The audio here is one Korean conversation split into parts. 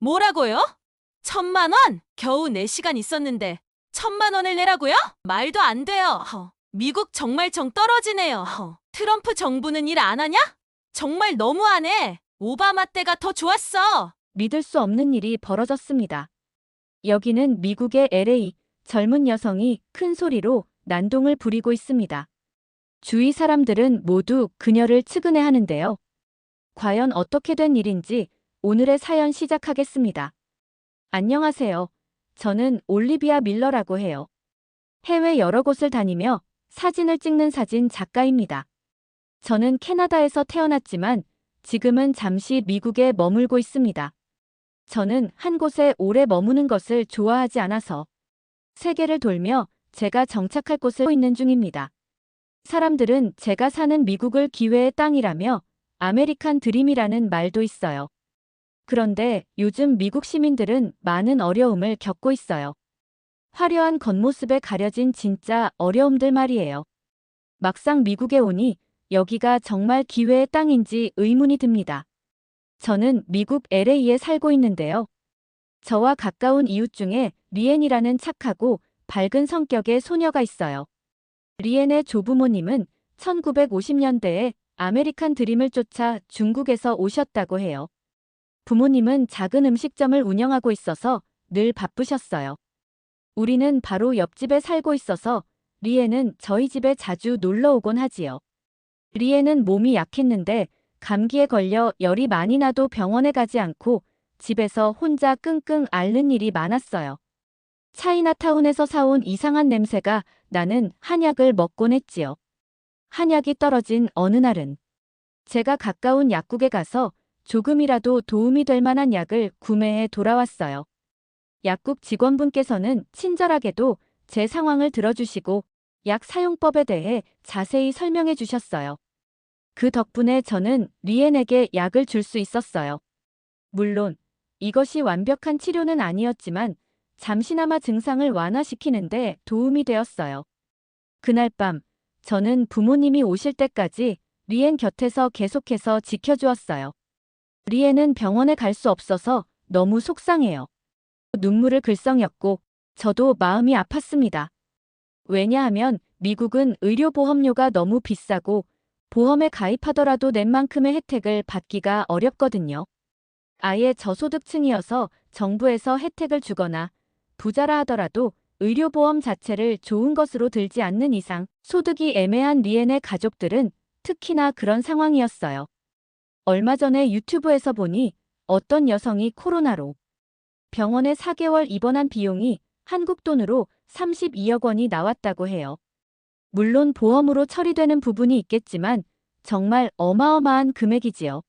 뭐라고요? 1,000만 원? 겨우 4시간 있었는데 1,000만 원을 내라고요? 말도 안 돼요. 미국 정말 정 떨어지네요. 트럼프 정부는 일 안 하냐? 정말 너무하네. 오바마 때가 더 좋았어. 믿을 수 없는 일이 벌어졌습니다. 여기는 미국의 LA. 젊은 여성이 큰 소리로 난동을 부리고 있습니다. 주위 사람들은 모두 그녀를 측은해 하는데요. 과연 어떻게 된 일인지 오늘의 사연 시작하겠습니다. 안녕하세요. 저는 올리비아 밀러라고 해요. 해외 여러 곳을 다니며 사진을 찍는 사진 작가입니다. 저는 캐나다에서 태어났지만 지금은 잠시 미국에 머물고 있습니다. 저는 한 곳에 오래 머무는 것을 좋아하지 않아서 세계를 돌며 제가 정착할 곳을 있는 중입니다. 사람들은 제가 사는 미국을 기회의 땅이라며 아메리칸 드림이라는 말도 있어요. 그런데 요즘 미국 시민들은 많은 어려움을 겪고 있어요. 화려한 겉모습에 가려진 진짜 어려움들 말이에요. 막상 미국에 오니 여기가 정말 기회의 땅인지 의문이 듭니다. 저는 미국 LA에 살고 있는데요. 저와 가까운 이웃 중에 리엔이라는 착하고 밝은 성격의 소녀가 있어요. 리엔의 조부모님은 1950년대에 아메리칸 드림을 쫓아 중국에서 오셨다고 해요. 부모님은 작은 음식점을 운영하고 있어서 늘 바쁘셨어요. 우리는 바로 옆집에 살고 있어서 리엔은 저희 집에 자주 놀러 오곤 하지요. 리엔은 몸이 약했는데 감기에 걸려 열이 많이 나도 병원에 가지 않고 집에서 혼자 끙끙 앓는 일이 많았어요. 차이나타운에서 사온 이상한 냄새가 나는 한약을 먹곤 했지요. 한약이 떨어진 어느 날은 제가 가까운 약국에 가서 조금이라도 도움이 될 만한 약을 구매해 돌아왔어요. 약국 직원분께서는 친절하게도 제 상황을 들어주시고 약 사용법에 대해 자세히 설명해 주셨어요. 그 덕분에 저는 리엔에게 약을 줄 수 있었어요. 물론 이것이 완벽한 치료는 아니었지만 잠시나마 증상을 완화시키는데 도움이 되었어요. 그날 밤 저는 부모님이 오실 때까지 리엔 곁에서 계속해서 지켜주었어요. 리엔은 병원에 갈 수 없어서 너무 속상해요. 눈물을 글썽였고 저도 마음이 아팠습니다. 왜냐하면 미국은 의료보험료가 너무 비싸고 보험에 가입하더라도 낸 만큼의 혜택을 받기가 어렵거든요. 아예 저소득층이어서 정부에서 혜택을 주거나 부자라 하더라도 의료보험 자체를 좋은 것으로 들지 않는 이상 소득이 애매한 리엔의 가족들은 특히나 그런 상황이었어요. 얼마 전에 유튜브에서 보니 어떤 여성이 코로나로 병원에 4개월 입원한 비용이 한국 돈으로 32억 원이 나왔다고 해요. 물론 보험으로 처리되는 부분이 있겠지만 정말 어마어마한 금액이지요.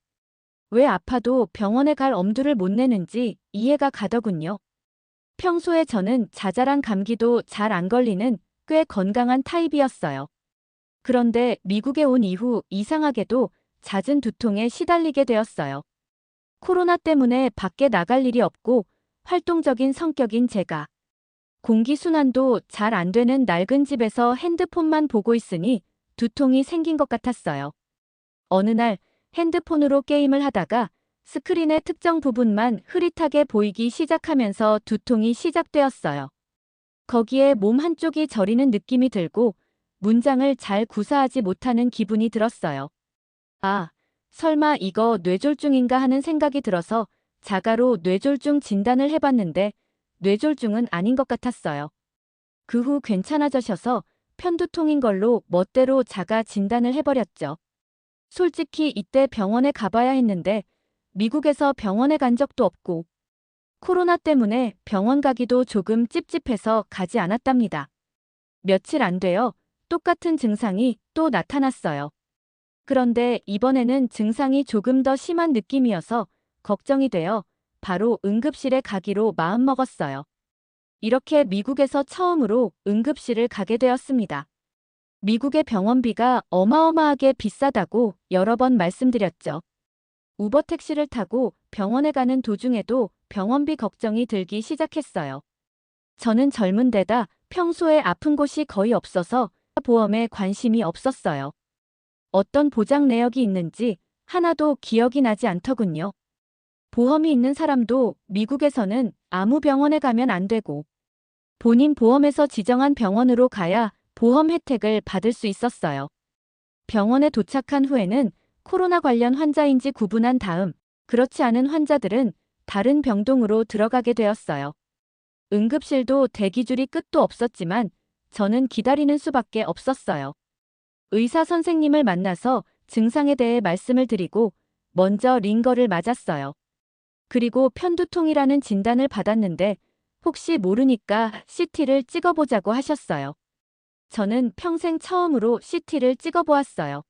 왜 아파도 병원에 갈 엄두를 못 내는지 이해가 가더군요. 평소에 저는 자잘한 감기도 잘 안 걸리는 꽤 건강한 타입이었어요. 그런데 미국에 온 이후 이상하게도 잦은 두통에 시달리게 되었어요. 코로나 때문에 밖에 나갈 일이 없고 활동적인 성격인 제가 공기순환도 잘 안 되는 낡은 집에서 핸드폰만 보고 있으니 두통이 생긴 것 같았어요. 어느 날 핸드폰으로 게임을 하다가 스크린의 특정 부분만 흐릿하게 보이기 시작하면서 두통이 시작되었어요. 거기에 몸 한쪽이 저리는 느낌이 들고 문장을 잘 구사하지 못하는 기분이 들었어요. 아, 설마 이거 뇌졸중인가 하는 생각이 들어서 자가로 뇌졸중 진단을 해봤는데 뇌졸중은 아닌 것 같았어요. 그 후 괜찮아져셔서 편두통인 걸로 멋대로 자가 진단을 해버렸죠. 솔직히 이때 병원에 가봐야 했는데 미국에서 병원에 간 적도 없고 코로나 때문에 병원 가기도 조금 찝찝해서 가지 않았답니다. 며칠 안 되어 똑같은 증상이 또 나타났어요. 그런데 이번에는 증상이 조금 더 심한 느낌이어서 걱정이 되어 바로 응급실에 가기로 마음먹었어요. 이렇게 미국에서 처음으로 응급실을 가게 되었습니다. 미국의 병원비가 어마어마하게 비싸다고 여러 번 말씀드렸죠. 우버 택시를 타고 병원에 가는 도중에도 병원비 걱정이 들기 시작했어요. 저는 젊은 데다 평소에 아픈 곳이 거의 없어서 보험에 관심이 없었어요. 어떤 보장 내역이 있는지 하나도 기억이 나지 않더군요. 보험이 있는 사람도 미국에서는 아무 병원에 가면 안 되고 본인 보험에서 지정한 병원으로 가야 보험 혜택을 받을 수 있었어요. 병원에 도착한 후에는 코로나 관련 환자인지 구분한 다음 그렇지 않은 환자들은 다른 병동으로 들어가게 되었어요. 응급실도 대기줄이 끝도 없었지만 저는 기다리는 수밖에 없었어요. 의사 선생님을 만나서 증상에 대해 말씀을 드리고 먼저 링거를 맞았어요. 그리고 편두통이라는 진단을 받았는데 혹시 모르니까 CT를 찍어보자고 하셨어요. 저는 평생 처음으로 CT를 찍어보았어요.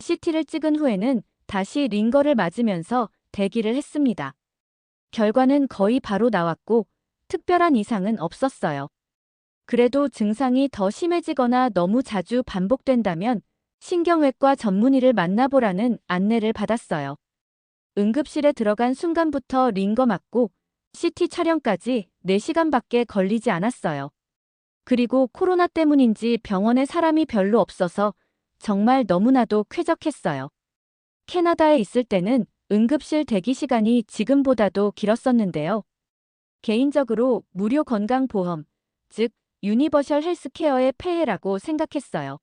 CT를 찍은 후에는 다시 링거를 맞으면서 대기를 했습니다. 결과는 거의 바로 나왔고 특별한 이상은 없었어요. 그래도 증상이 더 심해지거나 너무 자주 반복된다면 신경외과 전문의를 만나보라는 안내를 받았어요. 응급실에 들어간 순간부터 링거 맞고 CT 촬영까지 4시간밖에 걸리지 않았어요. 그리고 코로나 때문인지 병원에 사람이 별로 없어서 정말 너무나도 쾌적했어요. 캐나다에 있을 때는 응급실 대기 시간이 지금보다도 길었었는데요. 개인적으로 무료 건강보험, 즉 유니버셜 헬스케어의 폐해라고 생각했어요.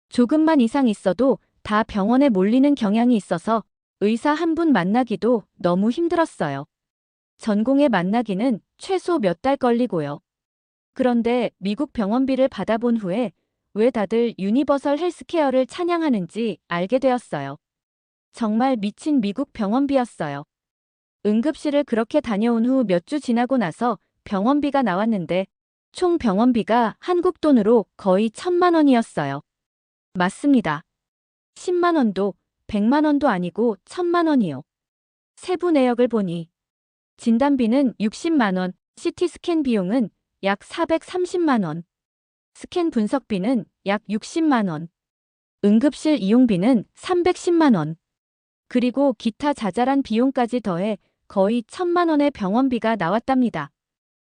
조금만 이상 있어도 다 병원에 몰리는 경향이 있어서 의사 한 분 만나기도 너무 힘들었어요. 전공에 만나기는 최소 몇 달 걸리고요. 그런데 미국 병원비를 받아본 후에 왜 다들 유니버설 헬스케어를 찬양하는지 알게 되었어요. 정말 미친 미국 병원비였어요. 응급실을 그렇게 다녀온 후 몇 주 지나고 나서 병원비가 나왔는데 총 병원비가 한국 돈으로 거의 1,000만 원이었어요. 맞습니다. 10만 원도 100만 원도 아니고 1,000만 원이요. 세부 내역을 보니 진단비는 60만 원, CT 스캔 비용은 약 430만 원, 스캔 분석비는 약 60만 원, 응급실 이용비는 310만 원, 그리고 기타 자잘한 비용까지 더해 거의 1,000만 원의 병원비가 나왔답니다.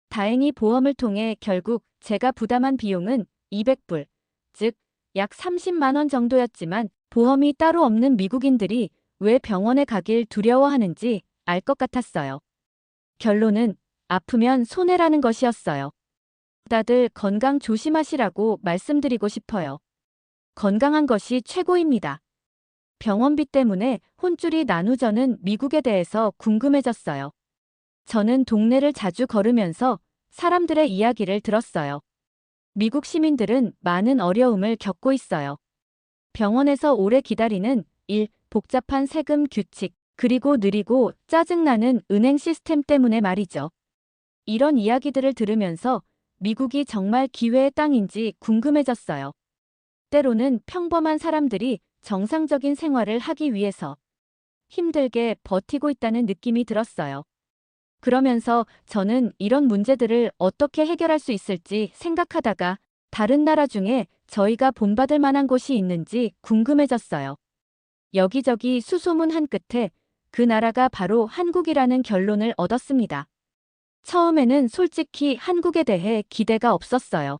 다행히 보험을 통해 결국 제가 부담한 비용은 200불, 즉 약 30만 원 정도였지만 보험이 따로 없는 미국인들이 왜 병원에 가길 두려워하는지 알 것 같았어요. 결론은 아프면 손해라는 것이었어요. 다들 건강 조심하시라고 말씀드리고 싶어요. 건강한 것이 최고입니다. 병원비 때문에 혼쭐이 난 후 저는 미국에 대해서 궁금해졌어요. 저는 동네를 자주 걸으면서 사람들의 이야기를 들었어요. 미국 시민들은 많은 어려움을 겪고 있어요. 병원에서 오래 기다리는 일, 복잡한 세금 규칙, 그리고 느리고 짜증나는 은행 시스템 때문에 말이죠. 이런 이야기들을 들으면서 미국이 정말 기회의 땅인지 궁금해졌어요. 때로는 평범한 사람들이 정상적인 생활을 하기 위해서 힘들게 버티고 있다는 느낌이 들었어요. 그러면서 저는 이런 문제들을 어떻게 해결할 수 있을지 생각하다가 다른 나라 중에 저희가 본받을 만한 곳이 있는지 궁금해졌어요. 여기저기 수소문한 끝에 그 나라가 바로 한국이라는 결론을 얻었습니다. 처음에는 솔직히 한국에 대해 기대가 없었어요.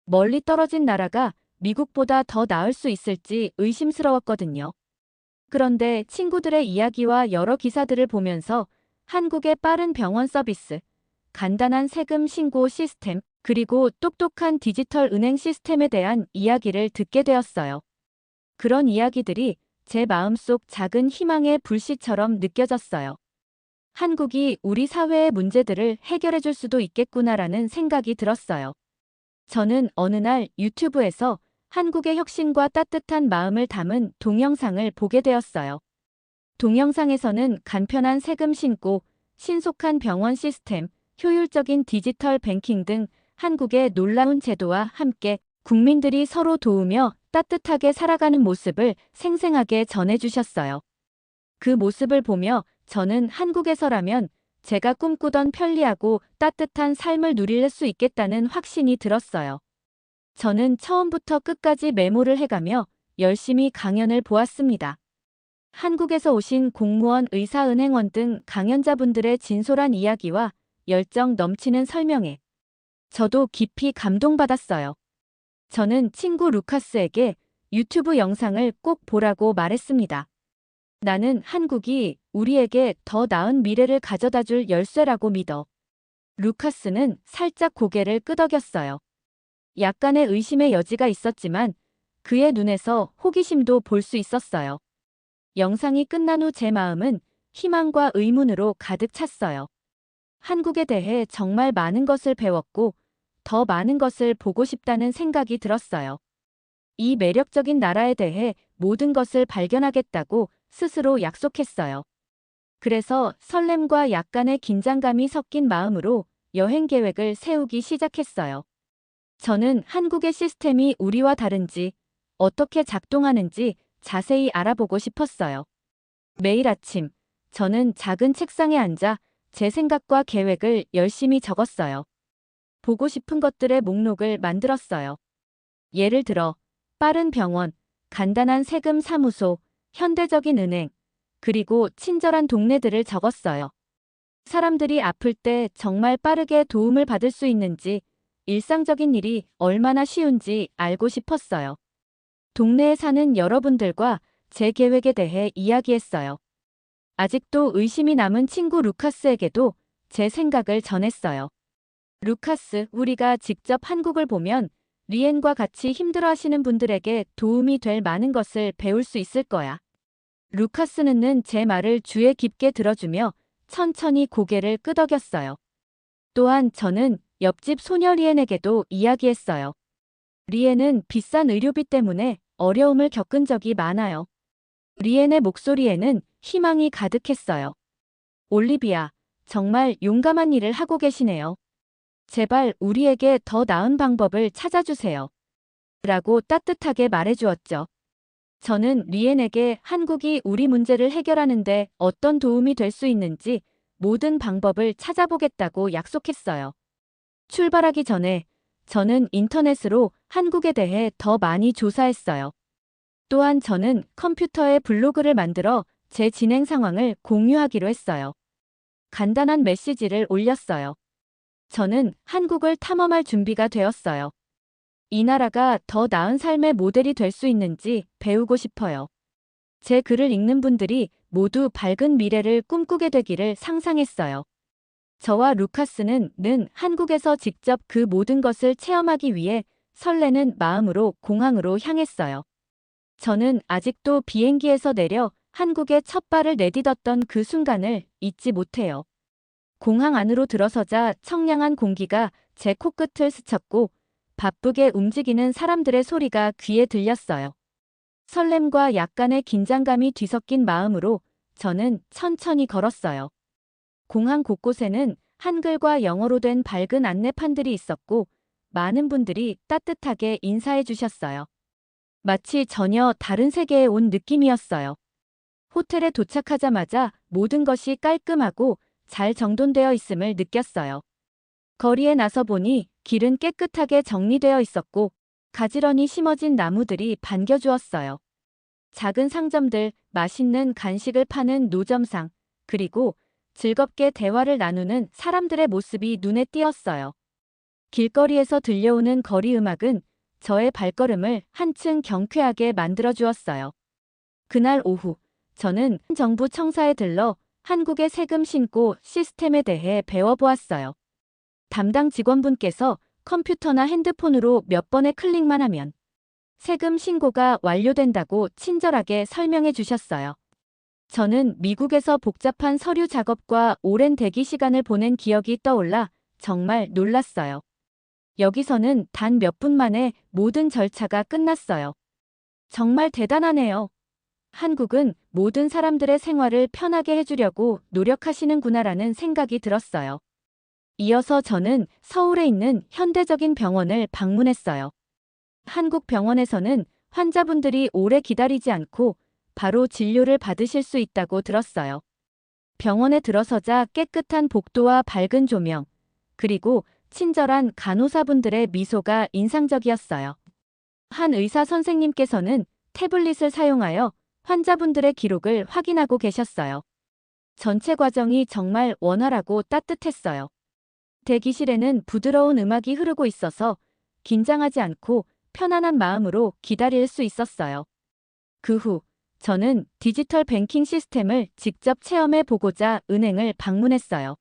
멀리 떨어진 나라가 미국보다 더 나을 수 있을지 의심스러웠거든요. 그런데 친구들의 이야기와 여러 기사들을 보면서 한국의 빠른 병원 서비스, 간단한 세금 신고 시스템, 그리고 똑똑한 디지털 은행 시스템에 대한 이야기를 듣게 되었어요. 그런 이야기들이 제 마음속 작은 희망의 불씨처럼 느껴졌어요. 한국이 우리 사회의 문제들을 해결해 줄 수도 있겠구나라는 생각이 들었어요. 저는 어느 날 유튜브에서 한국의 혁신과 따뜻한 마음을 담은 동영상을 보게 되었어요. 동영상에서는 간편한 세금 신고, 신속한 병원 시스템, 효율적인 디지털 뱅킹 등 한국의 놀라운 제도와 함께 국민들이 서로 도우며 따뜻하게 살아가는 모습을 생생하게 전해주셨어요. 그 모습을 보며 저는 한국에서라면 제가 꿈꾸던 편리하고 따뜻한 삶을 누릴 수 있겠다는 확신이 들었어요. 저는 처음부터 끝까지 메모를 해가며 열심히 강연을 보았습니다. 한국에서 오신 공무원, 의사, 은행원 등 강연자분들의 진솔한 이야기와 열정 넘치는 설명에 저도 깊이 감동받았어요. 저는 친구 루카스에게 유튜브 영상을 꼭 보라고 말했습니다. 나는 한국이 우리에게 더 나은 미래를 가져다 줄 열쇠라고 믿어. 루카스는 살짝 고개를 끄덕였어요. 약간의 의심의 여지가 있었지만 그의 눈에서 호기심도 볼 수 있었어요. 영상이 끝난 후 제 마음은 희망과 의문으로 가득 찼어요. 한국에 대해 정말 많은 것을 배웠고 더 많은 것을 보고 싶다는 생각이 들었어요. 이 매력적인 나라에 대해 모든 것을 발견하겠다고 스스로 약속했어요. 그래서 설렘과 약간의 긴장감이 섞인 마음으로 여행 계획을 세우기 시작했어요. 저는 한국의 시스템이 우리와 다른지, 어떻게 작동하는지 자세히 알아보고 싶었어요. 매일 아침, 저는 작은 책상에 앉아 제 생각과 계획을 열심히 적었어요. 보고 싶은 것들의 목록을 만들었어요. 예를 들어, 빠른 병원, 간단한 세금 사무소, 현대적인 은행, 그리고 친절한 동네들을 적었어요. 사람들이 아플 때 정말 빠르게 도움을 받을 수 있는지, 일상적인 일이 얼마나 쉬운지 알고 싶었어요. 동네에 사는 여러분들과 제 계획에 대해 이야기했어요. 아직도 의심이 남은 친구 루카스에게도 제 생각을 전했어요. 루카스, 우리가 직접 한국을 보면 리엔과 같이 힘들어하시는 분들에게 도움이 될 많은 것을 배울 수 있을 거야. 루카스는 제 말을 귀에 깊게 들어주며 천천히 고개를 끄덕였어요. 또한 저는 옆집 소녀 리엔에게도 이야기했어요. 리엔은 비싼 의료비 때문에 어려움을 겪은 적이 많아요. 리엔의 목소리에는 희망이 가득했어요. 올리비아, 정말 용감한 일을 하고 계시네요. 제발 우리에게 더 나은 방법을 찾아주세요. 라고 따뜻하게 말해주었죠. 저는 리엔에게 한국이 우리 문제를 해결하는데 어떤 도움이 될 수 있는지 모든 방법을 찾아보겠다고 약속했어요. 출발하기 전에 저는 인터넷으로 한국에 대해 더 많이 조사했어요. 또한 저는 컴퓨터에 블로그를 만들어 제 진행 상황을 공유하기로 했어요. 간단한 메시지를 올렸어요. 저는 한국을 탐험할 준비가 되었어요. 이 나라가 더 나은 삶의 모델이 될 수 있는지 배우고 싶어요. 제 글을 읽는 분들이 모두 밝은 미래를 꿈꾸게 되기를 상상했어요. 저와 루카스는 한국에서 직접 그 모든 것을 체험하기 위해 설레는 마음으로 공항으로 향했어요. 저는 아직도 비행기에서 내려 한국에 첫 발을 내딛었던 그 순간을 잊지 못해요. 공항 안으로 들어서자 청량한 공기가 제 코끝을 스쳤고 바쁘게 움직이는 사람들의 소리가 귀에 들렸어요. 설렘과 약간의 긴장감이 뒤섞인 마음으로 저는 천천히 걸었어요. 공항 곳곳에는 한글과 영어로 된 밝은 안내판들이 있었고 많은 분들이 따뜻하게 인사해 주셨어요. 마치 전혀 다른 세계에 온 느낌이었어요. 호텔에 도착하자마자 모든 것이 깔끔하고 잘 정돈되어 있음을 느꼈어요. 거리에 나서 보니 길은 깨끗하게 정리되어 있었고 가지런히 심어진 나무들이 반겨주었어요. 작은 상점들, 맛있는 간식을 파는 노점상, 그리고 즐겁게 대화를 나누는 사람들의 모습이 눈에 띄었어요. 길거리에서 들려오는 거리 음악은 저의 발걸음을 한층 경쾌하게 만들어주었어요. 그날 오후, 저는 정부 청사에 들러 한국의 세금 신고 시스템에 대해 배워보았어요. 담당 직원분께서 컴퓨터나 핸드폰으로 몇 번의 클릭만 하면 세금 신고가 완료된다고 친절하게 설명해 주셨어요. 저는 미국에서 복잡한 서류 작업과 오랜 대기 시간을 보낸 기억이 떠올라 정말 놀랐어요. 여기서는 단 몇 분 만에 모든 절차가 끝났어요. 정말 대단하네요. 한국은 모든 사람들의 생활을 편하게 해주려고 노력하시는구나라는 생각이 들었어요. 이어서 저는 서울에 있는 현대적인 병원을 방문했어요. 한국 병원에서는 환자분들이 오래 기다리지 않고 바로 진료를 받으실 수 있다고 들었어요. 병원에 들어서자 깨끗한 복도와 밝은 조명, 그리고 친절한 간호사분들의 미소가 인상적이었어요. 한 의사 선생님께서는 태블릿을 사용하여 환자분들의 기록을 확인하고 계셨어요. 전체 과정이 정말 원활하고 따뜻했어요. 대기실에는 부드러운 음악이 흐르고 있어서 긴장하지 않고 편안한 마음으로 기다릴 수 있었어요. 그 후 저는 디지털 뱅킹 시스템을 직접 체험해 보고자 은행을 방문했어요.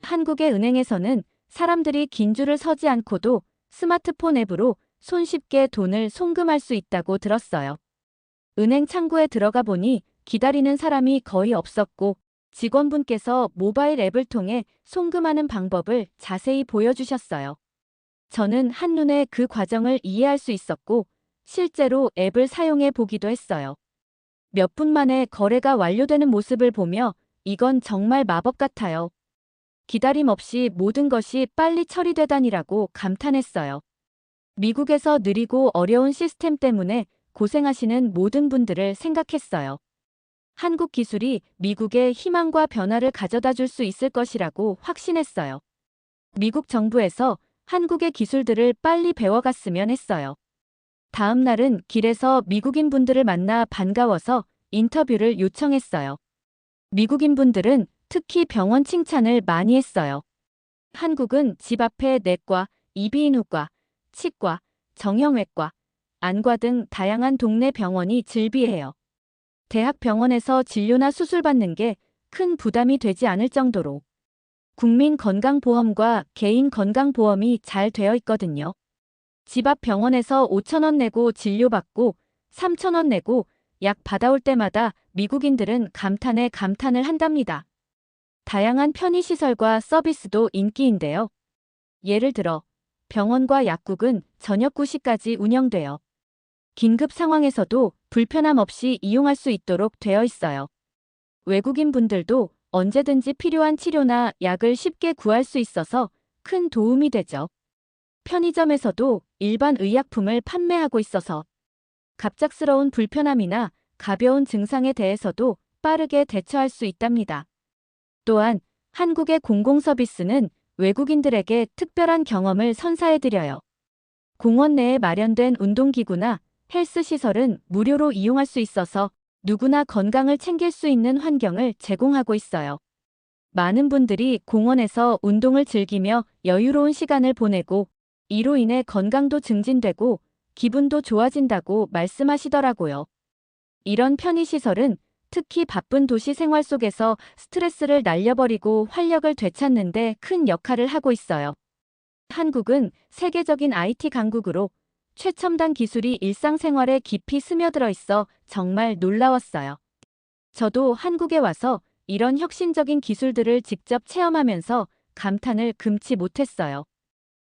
한국의 은행에서는 사람들이 긴 줄을 서지 않고도 스마트폰 앱으로 손쉽게 돈을 송금할 수 있다고 들었어요. 은행 창구에 들어가 보니 기다리는 사람이 거의 없었고 직원분께서 모바일 앱을 통해 송금하는 방법을 자세히 보여주셨어요. 저는 한눈에 그 과정을 이해할 수 있었고 실제로 앱을 사용해 보기도 했어요. 몇 분 만에 거래가 완료되는 모습을 보며 이건 정말 마법 같아요. 기다림 없이 모든 것이 빨리 처리되다니라고 감탄했어요. 미국에서 느리고 어려운 시스템 때문에 고생하시는 모든 분들을 생각했어요. 한국 기술이 미국에 희망과 변화를 가져다 줄 수 있을 것이라고 확신했어요. 미국 정부에서 한국의 기술들을 빨리 배워갔으면 했어요. 다음 날은 길에서 미국인 분들을 만나 반가워서 인터뷰를 요청했어요. 미국인 분들은 특히 병원 칭찬을 많이 했어요. 한국은 집 앞에 내과, 이비인후과, 치과, 정형외과, 안과 등 다양한 동네 병원이 즐비해요. 대학병원에서 진료나 수술받는 게 큰 부담이 되지 않을 정도로 국민건강보험과 개인건강보험이 잘 되어 있거든요. 집 앞 병원에서 5,000원 내고 진료받고 3,000원 내고 약 받아올 때마다 미국인들은 감탄에 감탄을 한답니다. 다양한 편의시설과 서비스도 인기인데요. 예를 들어 병원과 약국은 저녁 9시까지 운영되어 긴급 상황에서도 불편함 없이 이용할 수 있도록 되어 있어요. 외국인 분들도 언제든지 필요한 치료나 약을 쉽게 구할 수 있어서 큰 도움이 되죠. 편의점에서도 일반 의약품을 판매하고 있어서 갑작스러운 불편함이나 가벼운 증상에 대해서도 빠르게 대처할 수 있답니다. 또한 한국의 공공서비스는 외국인들에게 특별한 경험을 선사해드려요. 공원 내에 마련된 운동기구나 헬스시설은 무료로 이용할 수 있어서 누구나 건강을 챙길 수 있는 환경을 제공하고 있어요. 많은 분들이 공원에서 운동을 즐기며 여유로운 시간을 보내고 이로 인해 건강도 증진되고 기분도 좋아진다고 말씀하시더라고요. 이런 편의시설은 특히 바쁜 도시 생활 속에서 스트레스를 날려버리고 활력을 되찾는 데 큰 역할을 하고 있어요. 한국은 세계적인 IT 강국으로 최첨단 기술이 일상생활에 깊이 스며들어 있어 정말 놀라웠어요. 저도 한국에 와서 이런 혁신적인 기술들을 직접 체험하면서 감탄을 금치 못했어요.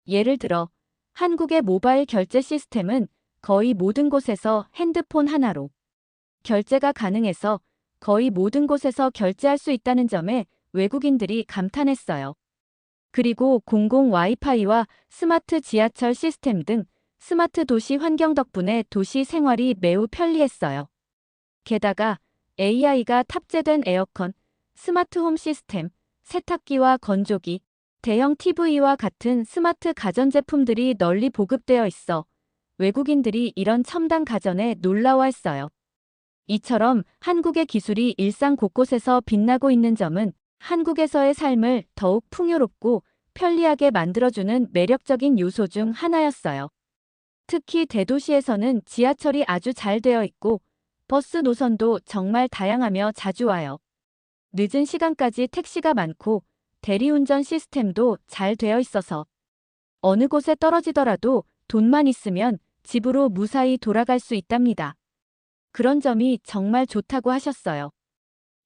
예를 들어 한국의 모바일 결제 시스템은 거의 모든 곳에서 핸드폰 하나로 결제가 가능해서 거의 모든 곳에서 결제할 수 있다는 점에 외국인들이 감탄했어요. 그리고 공공 와이파이와 스마트 지하철 시스템 등 스마트 도시 환경 덕분에 도시 생활이 매우 편리했어요. 게다가 AI가 탑재된 에어컨, 스마트 홈 시스템, 세탁기와 건조기, 대형 TV와 같은 스마트 가전제품들이 널리 보급되어 있어 외국인들이 이런 첨단 가전에 놀라워했어요. 이처럼 한국의 기술이 일상 곳곳에서 빛나고 있는 점은 한국에서의 삶을 더욱 풍요롭고 편리하게 만들어주는 매력적인 요소 중 하나였어요. 특히 대도시에서는 지하철이 아주 잘 되어 있고 버스 노선도 정말 다양하며 자주 와요. 늦은 시간까지 택시가 많고 대리운전 시스템도 잘 되어 있어서 어느 곳에 떨어지더라도 돈만 있으면 집으로 무사히 돌아갈 수 있답니다. 그런 점이 정말 좋다고 하셨어요.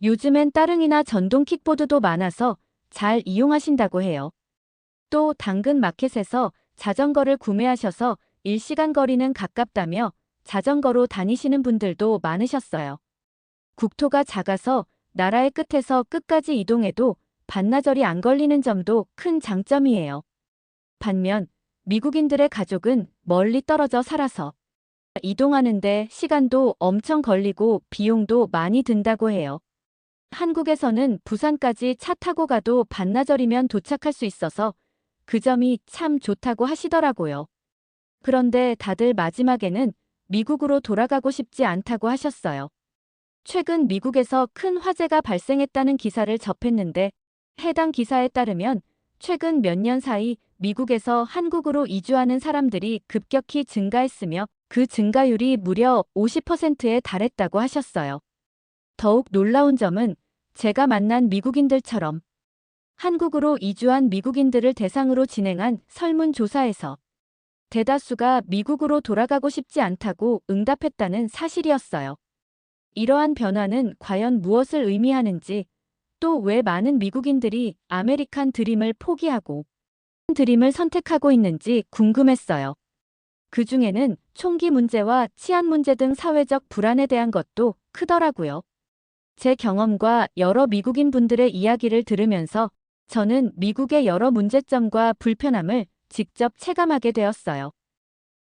요즘엔 따릉이나 전동 킥보드도 많아서 잘 이용하신다고 해요. 또 당근 마켓에서 자전거를 구매하셔서 일시간 거리는 가깝다며 자전거로 다니시는 분들도 많으셨어요. 국토가 작아서 나라의 끝에서 끝까지 이동해도 반나절이 안 걸리는 점도 큰 장점이에요. 반면 미국인들의 가족은 멀리 떨어져 살아서 이동하는데 시간도 엄청 걸리고 비용도 많이 든다고 해요. 한국에서는 부산까지 차 타고 가도 반나절이면 도착할 수 있어서 그 점이 참 좋다고 하시더라고요. 그런데 다들 마지막에는 미국으로 돌아가고 싶지 않다고 하셨어요. 최근 미국에서 큰 화재가 발생했다는 기사를 접했는데 해당 기사에 따르면 최근 몇 년 사이 미국에서 한국으로 이주하는 사람들이 급격히 증가했으며 그 증가율이 무려 50%에 달했다고 하셨어요. 더욱 놀라운 점은 제가 만난 미국인들처럼 한국으로 이주한 미국인들을 대상으로 진행한 설문조사에서 대다수가 미국으로 돌아가고 싶지 않다고 응답했다는 사실이었어요. 이러한 변화는 과연 무엇을 의미하는지, 또 왜 많은 미국인들이 아메리칸 드림을 포기하고 드림을 선택하고 있는지 궁금했어요. 그 중에는 총기 문제와 치안 문제 등 사회적 불안에 대한 것도 크더라고요. 제 경험과 여러 미국인 분들의 이야기를 들으면서 저는 미국의 여러 문제점과 불편함을 직접 체감하게 되었어요.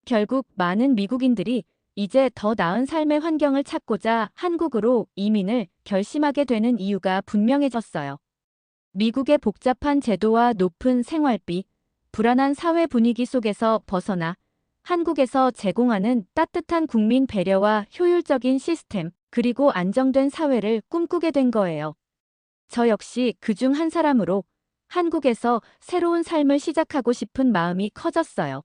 결국 많은 미국인들이 이제 더 나은 삶의 환경을 찾고자 한국으로 이민을 결심하게 되는 이유가 분명해졌어요. 미국의 복잡한 제도와 높은 생활비, 불안한 사회 분위기 속에서 벗어나 한국에서 제공하는 따뜻한 국민 배려와 효율적인 시스템, 그리고 안정된 사회를 꿈꾸게 된 거예요. 저 역시 그중 한 사람으로 한국에서 새로운 삶을 시작하고 싶은 마음이 커졌어요.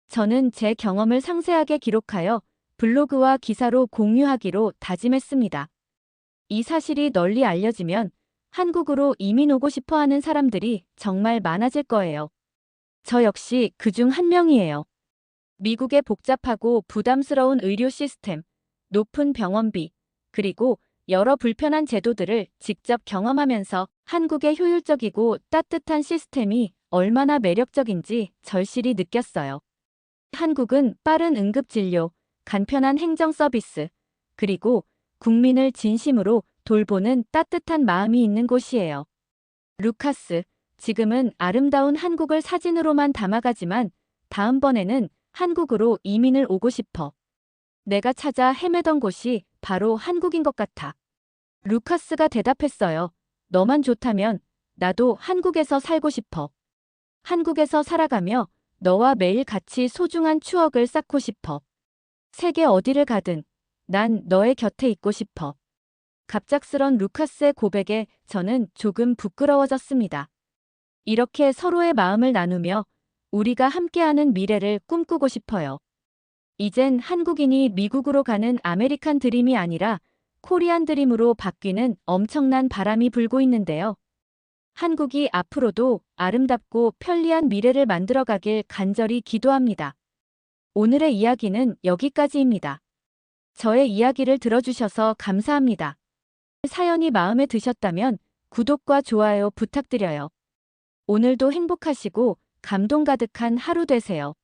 저는 제 경험을 상세하게 기록하여 블로그와 기사로 공유하기로 다짐했습니다. 이 사실이 널리 알려지면 한국으로 이민 오고 싶어 하는 사람들이 정말 많아질 거예요. 저 역시 그중 한 명이에요. 미국의 복잡하고 부담스러운 의료 시스템, 높은 병원비, 그리고 여러 불편한 제도들을 직접 경험하면서 한국의 효율적이고 따뜻한 시스템이 얼마나 매력적인지 절실히 느꼈어요. 한국은 빠른 응급진료, 간편한 행정 서비스, 그리고 국민을 진심으로 돌보는 따뜻한 마음이 있는 곳이에요. 루카스, 지금은 아름다운 한국을 사진으로만 담아가지만 다음번에는 한국으로 이민을 오고 싶어. 내가 찾아 헤매던 곳이 바로 한국인 것 같아. 루카스가 대답했어요. 너만 좋다면 나도 한국에서 살고 싶어. 한국에서 살아가며 너와 매일 같이 소중한 추억을 쌓고 싶어. 세계 어디를 가든 난 너의 곁에 있고 싶어. 갑작스런 루카스의 고백에 저는 조금 부끄러워졌습니다. 이렇게 서로의 마음을 나누며 우리가 함께하는 미래를 꿈꾸고 싶어요. 이젠 한국인이 미국으로 가는 아메리칸 드림이 아니라 코리안 드림으로 바뀌는 엄청난 바람이 불고 있는데요. 한국이 앞으로도 아름답고 편리한 미래를 만들어가길 간절히 기도합니다. 오늘의 이야기는 여기까지입니다. 저의 이야기를 들어주셔서 감사합니다. 사연이 마음에 드셨다면 구독과 좋아요 부탁드려요. 오늘도 행복하시고 감동 가득한 하루 되세요.